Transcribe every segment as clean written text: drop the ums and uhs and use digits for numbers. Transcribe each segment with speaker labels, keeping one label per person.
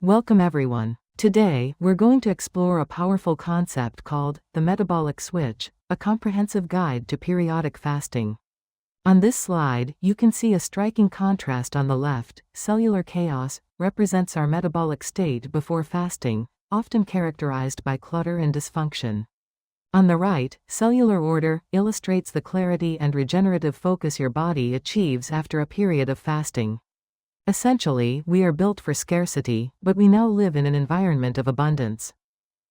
Speaker 1: Welcome everyone. Today, we're going to explore a powerful concept called the metabolic switch, a comprehensive guide to periodic fasting. On this slide, you can see a striking contrast on the left. Cellular chaos represents our metabolic state before fasting, often characterized by clutter and dysfunction. On the right, cellular order illustrates the clarity and regenerative focus your body achieves after a period of fasting. Essentially, we are built for scarcity, but we now live in an environment of abundance.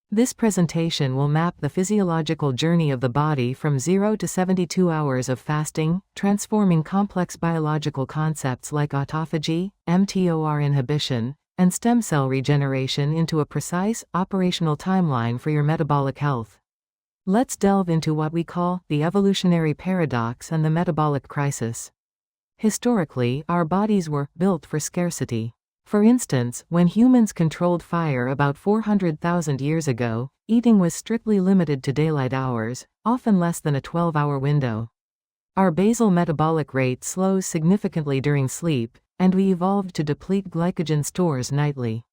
Speaker 1: This presentation will map the physiological journey of the body from 0 to 72 hours of fasting, transforming complex biological concepts like autophagy, mTOR inhibition, and stem cell regeneration into a precise, operational timeline for your metabolic health. Let's delve into what we call the evolutionary paradox and the metabolic crisis. Historically, our bodies were built for scarcity. For instance, when humans controlled fire about 400,000 years ago, eating was strictly limited to daylight hours, often less than a 12-hour window. Our basal metabolic rate slows significantly during sleep, and we evolved to deplete glycogen stores nightly.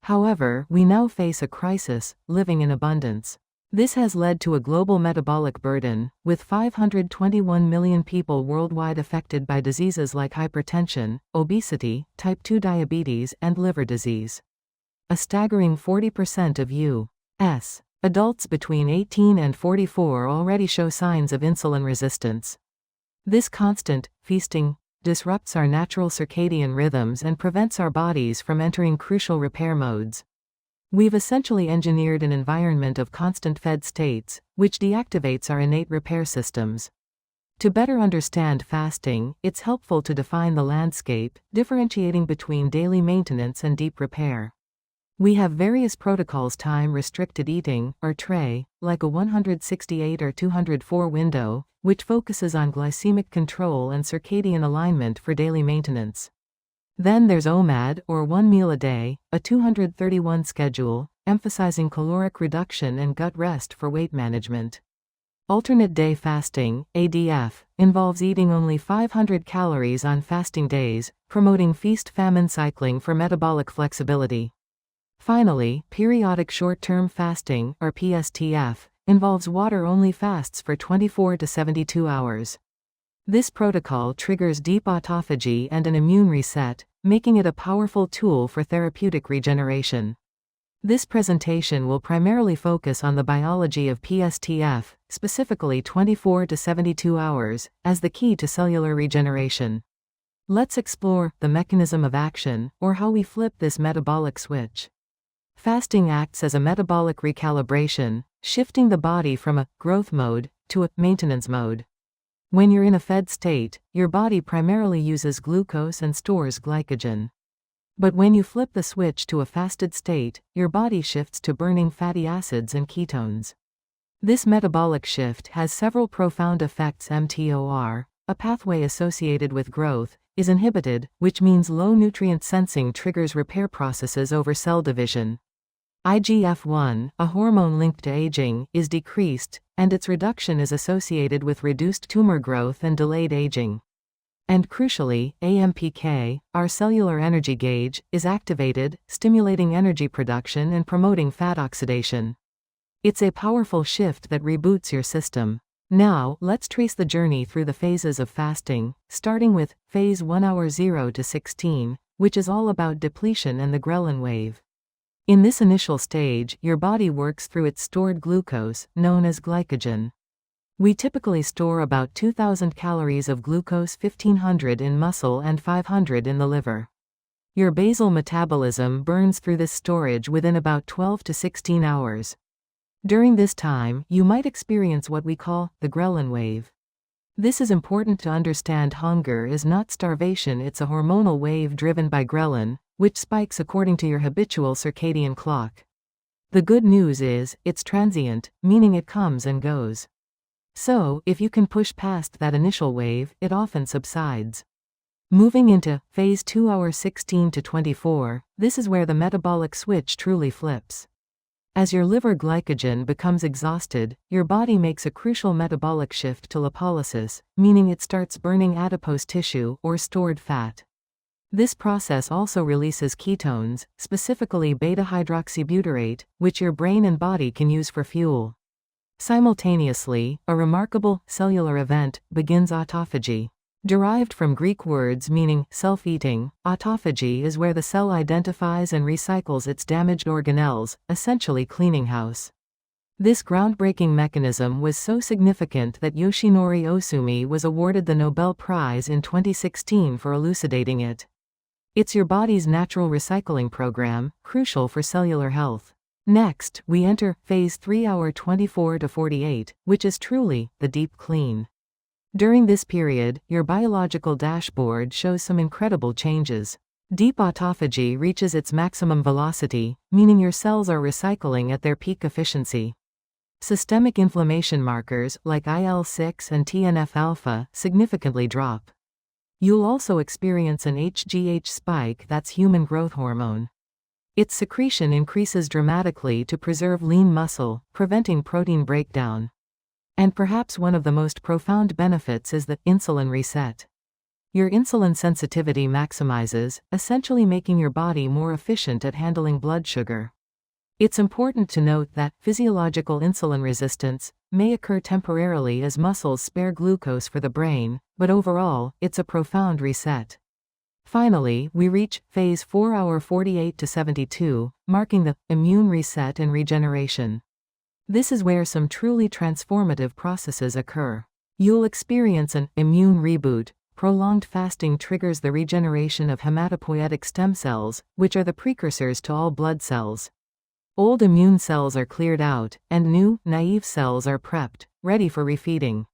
Speaker 1: However, we now face a crisis, living in abundance. This has led to a global metabolic burden, with 521 million people worldwide affected by diseases like hypertension, obesity, type 2 diabetes, and liver disease. A staggering 40% of U.S. adults between 18 and 44 already show signs of insulin resistance. This constant feasting disrupts our natural circadian rhythms and prevents our bodies from entering crucial repair modes. We've essentially engineered an environment of constant fed states, which deactivates our innate repair systems. To better understand fasting, it's helpful to define the landscape, differentiating between daily maintenance and deep repair. We have various protocols: time-restricted eating, or TRE, like a 168 or 204 window, which focuses on glycemic control and circadian alignment for daily maintenance. Then there's OMAD, or one meal a day, a 231 schedule, emphasizing caloric reduction and gut rest for weight management. Alternate day fasting, ADF, involves eating only 500 calories on fasting days, promoting feast-famine cycling for metabolic flexibility. Finally, periodic short-term fasting, or PSTF, involves water-only fasts for 24 to 72 hours. This protocol triggers deep autophagy and an immune reset, making it a powerful tool for therapeutic regeneration. This presentation will primarily focus on the biology of PSTF, specifically 24 to 72 hours, as the key to cellular regeneration. Let's explore the mechanism of action, or how we flip this metabolic switch. Fasting acts as a metabolic recalibration, shifting the body from a growth mode to a maintenance mode. When you're in a fed state, your body primarily uses glucose and stores glycogen. But when you flip the switch to a fasted state, your body shifts to burning fatty acids and ketones. This metabolic shift has several profound effects. mTOR, a pathway associated with growth, is inhibited, which means low nutrient sensing triggers repair processes over cell division. IGF-1, a hormone linked to aging, is decreased, and its reduction is associated with reduced tumor growth and delayed aging. And crucially, AMPK, our cellular energy gauge, is activated, stimulating energy production and promoting fat oxidation. It's a powerful shift that reboots your system. Now, let's trace the journey through the phases of fasting, starting with phase 1 hour 0 to 16, which is all about depletion and the Ghrelin wave. In this initial stage, your body works through its stored glucose, known as glycogen. We typically store about 2,000 calories of glucose, 1,500 in muscle and 500 in the liver. Your basal metabolism burns through this storage within about 12 to 16 hours. During this time, you might experience what we call the Ghrelin wave. This is important to understand. Hunger is not starvation, it's a hormonal wave driven by ghrelin, which spikes according to your habitual circadian clock. The good news is, it's transient, meaning it comes and goes. So, if you can push past that initial wave, it often subsides. Moving into phase 2 hour 16 to 24, this is where the metabolic switch truly flips. As your liver glycogen becomes exhausted, your body makes a crucial metabolic shift to lipolysis, meaning it starts burning adipose tissue or stored fat. This process also releases ketones, specifically beta-hydroxybutyrate, which your brain and body can use for fuel. Simultaneously, a remarkable cellular event begins autophagy. Derived from Greek words meaning self-eating, autophagy is where the cell identifies and recycles its damaged organelles, essentially cleaning house. This groundbreaking mechanism was so significant that Yoshinori Ohsumi was awarded the Nobel Prize in 2016 for elucidating it. It's your body's natural recycling program, crucial for cellular health. Next, we enter phase 3 hour 24 to 48, which is truly the deep clean. During this period, your biological dashboard shows some incredible changes. Deep autophagy reaches its maximum velocity, meaning your cells are recycling at their peak efficiency. Systemic inflammation markers like IL-6 and TNF-alpha significantly drop. You'll also experience an HGH spike, that's human growth hormone. Its secretion increases dramatically to preserve lean muscle, preventing protein breakdown. And perhaps one of the most profound benefits is the insulin reset. Your insulin sensitivity maximizes, essentially making your body more efficient at handling blood sugar. It's important to note that physiological insulin resistance may occur temporarily as muscles spare glucose for the brain, but overall, it's a profound reset. Finally, we reach phase 4 hour 48 to 72, marking the immune reset and regeneration. This is where some truly transformative processes occur. You'll experience an immune reboot. Prolonged fasting triggers the regeneration of hematopoietic stem cells, which are the precursors to all blood cells. Old immune cells are cleared out, and new, naive cells are prepped, ready for refeeding.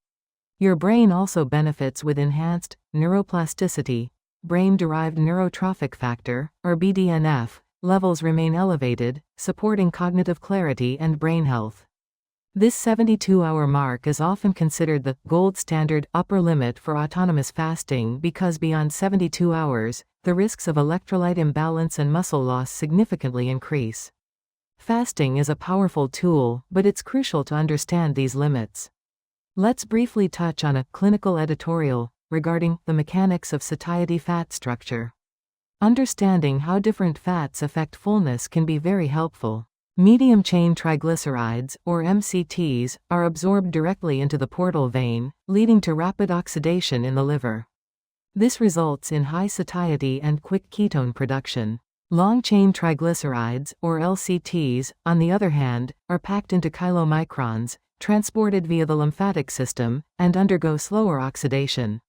Speaker 1: Your brain also benefits with enhanced neuroplasticity. Brain-derived neurotrophic factor, or BDNF, levels remain elevated, supporting cognitive clarity and brain health. This 72-hour mark is often considered the gold standard upper limit for autonomous fasting because beyond 72 hours, the risks of electrolyte imbalance and muscle loss significantly increase. Fasting is a powerful tool, but it's crucial to understand these limits. Let's briefly touch on a clinical editorial regarding the mechanics of satiety fat structure. Understanding how different fats affect fullness can be very helpful. Medium-chain triglycerides, or MCTs, are absorbed directly into the portal vein, leading to rapid oxidation in the liver. This results in high satiety and quick ketone production. Long-chain triglycerides, or LCTs, on the other hand, are packed into chylomicrons, transported via the lymphatic system, and undergo slower oxidation.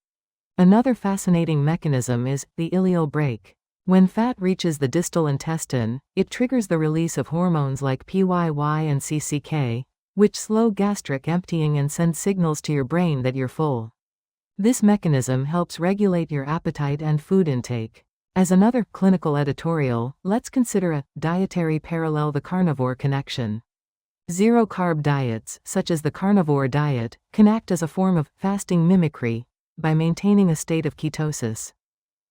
Speaker 1: Another fascinating mechanism is the ileal brake. When fat reaches the distal intestine, it triggers the release of hormones like PYY and CCK, which slow gastric emptying and send signals to your brain that you're full. This mechanism helps regulate your appetite and food intake. As another clinical editorial, let's consider a dietary parallel: the carnivore connection. Zero-carb diets, such as the Carnivore Diet, can act as a form of fasting mimicry by maintaining a state of ketosis.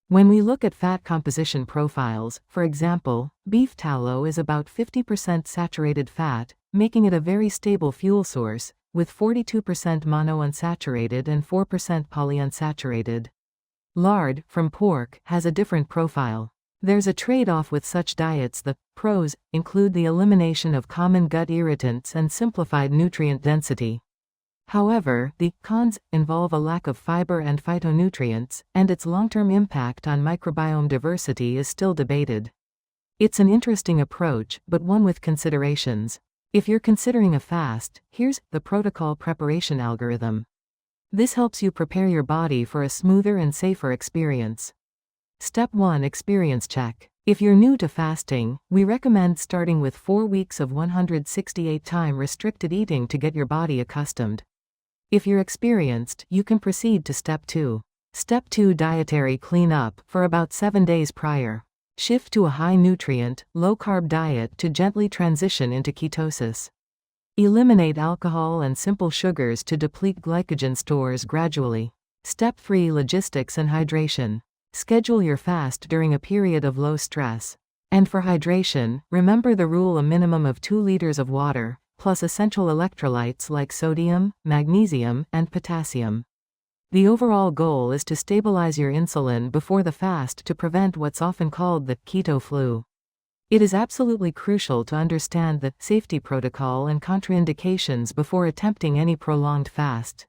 Speaker 1: When we look at fat composition profiles, for example, beef tallow is about 50% saturated fat, making it a very stable fuel source, with 42% monounsaturated and 4% polyunsaturated. Lard, from pork, has a different profile. There's a trade-off with such diets. The pros include the elimination of common gut irritants and simplified nutrient density. However, the cons involve a lack of fiber and phytonutrients, and its long-term impact on microbiome diversity is still debated. It's an interesting approach, but one with considerations. If you're considering a fast, here's the protocol preparation algorithm. This helps you prepare your body for a smoother and safer experience. Step 1: Experience check. If you're new to fasting, we recommend starting with 4 weeks of 168-time restricted eating to get your body accustomed. If you're experienced, you can proceed to Step 2. Step 2: Dietary cleanup. For about 7 days prior, shift to a high-nutrient, low-carb diet to gently transition into ketosis. Eliminate alcohol and simple sugars to deplete glycogen stores gradually. Step 3: Logistics and hydration. Schedule your fast during a period of low stress. And for hydration, remember the rule: a minimum of 2 liters of water, plus essential electrolytes like sodium, magnesium, and potassium. The overall goal is to stabilize your insulin before the fast to prevent what's often called the keto flu. It is absolutely crucial to understand the safety protocol and contraindications before attempting any prolonged fast.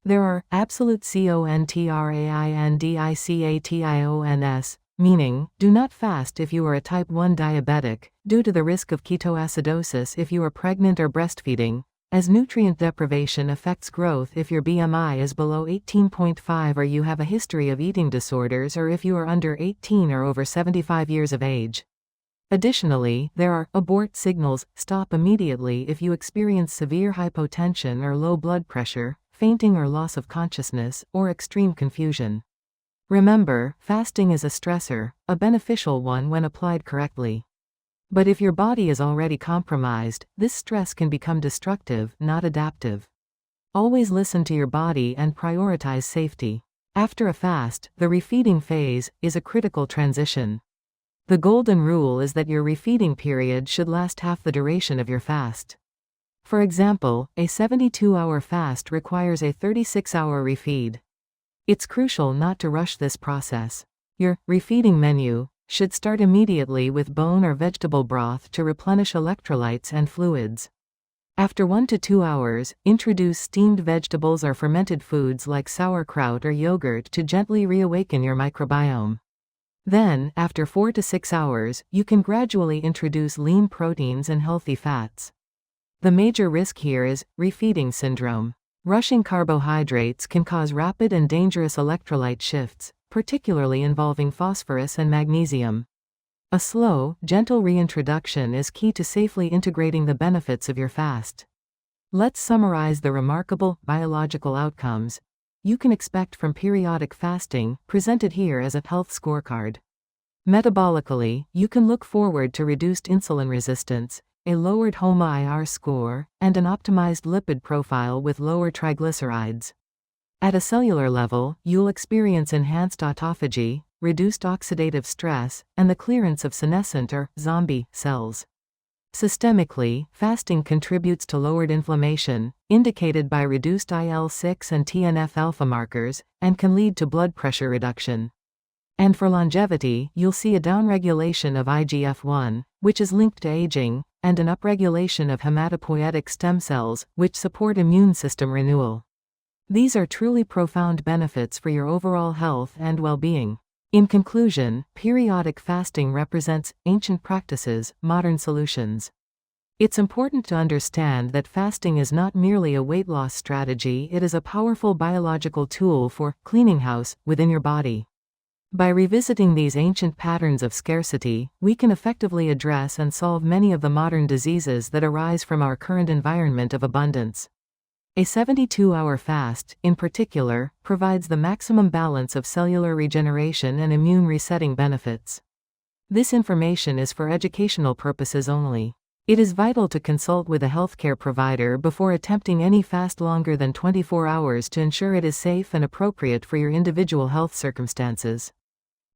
Speaker 1: There are absolute contraindications, meaning, do not fast if you are a type 1 diabetic, due to the risk of ketoacidosis if you are pregnant or breastfeeding, as nutrient deprivation affects growth if your BMI is below 18.5 or you have a history of eating disorders or if you are under 18 or over 75 years of age. Additionally, there are abort signals, stop immediately if you experience severe hypotension or low blood pressure, fainting or loss of consciousness, or extreme confusion. Remember, fasting is a stressor, a beneficial one when applied correctly. But if your body is already compromised, this stress can become destructive, not adaptive. Always listen to your body and prioritize safety. After a fast, the refeeding phase is a critical transition. The golden rule is that your refeeding period should last half the duration of your fast. For example, a 72-hour fast requires a 36-hour refeed. It's crucial not to rush this process. Your refeeding menu should start immediately with bone or vegetable broth to replenish electrolytes and fluids. After 1 to 2 hours, introduce steamed vegetables or fermented foods like sauerkraut or yogurt to gently reawaken your microbiome. Then, after 4 to 6 hours, you can gradually introduce lean proteins and healthy fats. The major risk here is refeeding syndrome. Rushing carbohydrates can cause rapid and dangerous electrolyte shifts, particularly involving phosphorus and magnesium. A slow, gentle reintroduction is key to safely integrating the benefits of your fast. Let's summarize the remarkable biological outcomes you can expect from periodic fasting, presented here as a health scorecard. Metabolically, you can look forward to reduced insulin resistance, a lowered HOMA-IR score, and an optimized lipid profile with lower triglycerides. At a cellular level, you'll experience enhanced autophagy, reduced oxidative stress, and the clearance of senescent or zombie cells. Systemically, fasting contributes to lowered inflammation, indicated by reduced IL-6 and TNF-alpha markers, and can lead to blood pressure reduction. And for longevity, you'll see a downregulation of IGF-1, which is linked to aging, and an upregulation of hematopoietic stem cells, which support immune system renewal. These are truly profound benefits for your overall health and well-being. In conclusion, periodic fasting represents ancient practices, modern solutions. It's important to understand that fasting is not merely a weight loss strategy, it is a powerful biological tool for cleaning house within your body. By revisiting these ancient patterns of scarcity, we can effectively address and solve many of the modern diseases that arise from our current environment of abundance. A 72-hour fast, in particular, provides the maximum balance of cellular regeneration and immune resetting benefits. This information is for educational purposes only. It is vital to consult with a healthcare provider before attempting any fast longer than 24 hours to ensure it is safe and appropriate for your individual health circumstances.